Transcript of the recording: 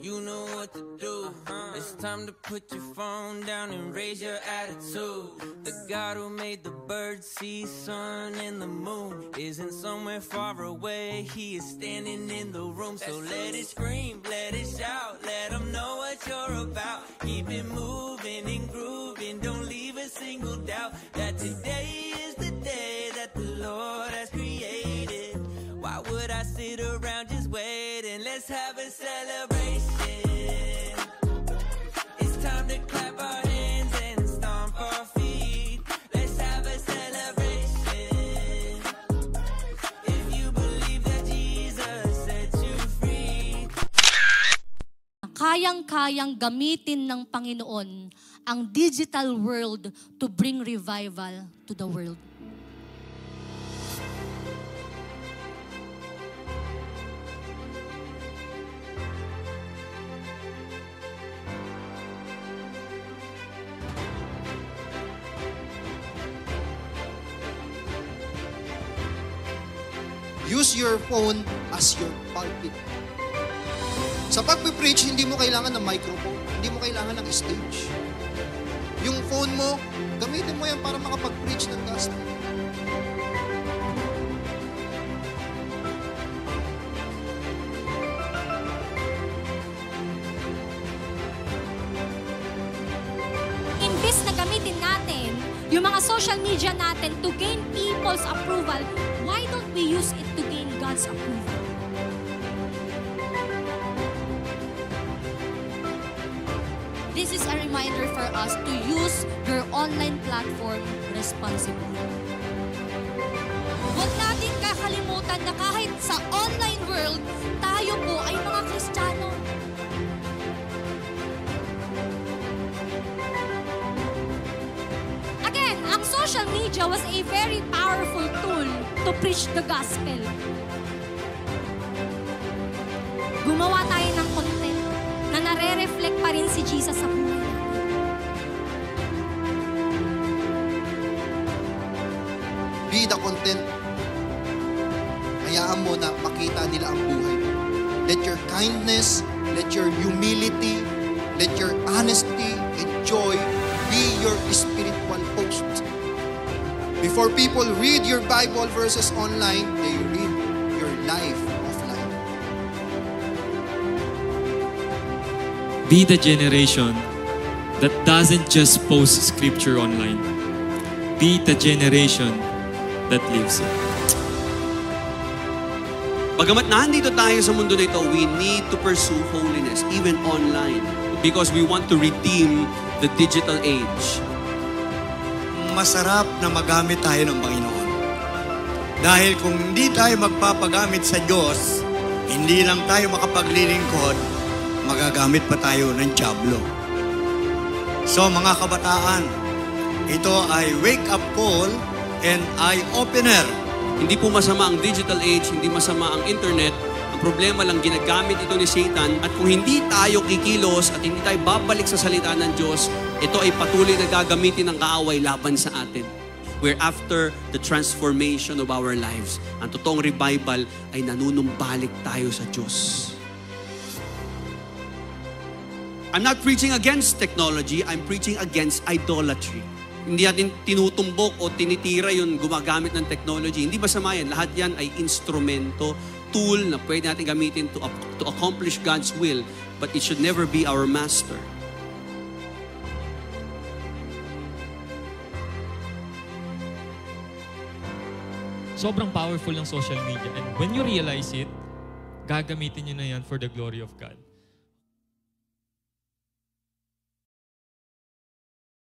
You know what to do. It's time to put your phone down and raise your attitude. The God who made the birds, sea, sun, and the moon isn't somewhere far away. He is standing in the room. So let it scream, let it shout, let him know what you're about. Keep it moving and grooving. Don't leave a single doubt that today is the day that the Lord has created. Why would I sit around just waiting? Let's have a celebration. It's time to clap our hands and stomp our feet. Let's have a celebration. If you believe that Jesus set you free. Kayang-kayang gamitin ng Panginoon ang digital world to bring revival to the world. Use your phone as your pulpit. Sa pag-preach, hindi mo kailangan ng microphone, hindi mo kailangan ng stage. Yung phone mo, gamitin mo yan para makapag-preach ng gospel. Imbes na gamitin natin yung mga social media natin to gain people's approval, why don't we use it to gain God's approval? This is a reminder for us to use your online platform responsibly. Huwag natin kakalimutan na kahit sa online world, tayo po ay mga Kristiyano. Again, ang social media was a very powerful tool to preach the gospel. Gumawa tayo ng content na nare-reflect pa rin si Jesus sa buhay natin. Be the content. Hayaan mo na makita nila ang buhay mo. Let your kindness, let your humility, let your honesty and joy be your spiritual post. Before people read your Bible verses online, they read your life offline. Be the generation that doesn't just post scripture online. Be the generation that lives it. Bagamat nandito tayo sa mundo na ito, we need to pursue holiness, even online. Because we want to redeem the digital age. Masarap na magamit tayo ng Panginoon. Dahil kung hindi tayo magpapagamit sa Diyos, hindi lang tayo makapaglilingkod, magagamit pa tayo ng dyablo. So mga kabataan, ito ay wake-up call and eye-opener. Hindi po masama ang digital age, hindi masama ang internet. Ang problema lang, ginagamit ito ni Satan. At kung hindi tayo kikilos at hindi tayo babalik sa salita ng Diyos, ito ay patuloy na gagamitin ng kaaway laban sa atin. We're after the transformation of our lives. Ang totoong revival ay nanunumbalik tayo sa Diyos. I'm not preaching against technology, I'm preaching against idolatry. Hindi natin tinutumbok o tinitira yung gumagamit ng technology. Hindi masama yan. Lahat yan ay instrumento, tool na pwede natin gamitin to accomplish God's will. But it should never be our master. Sobrang powerful ng social media. And when you realize it, gagamitin nyo na yan for the glory of God.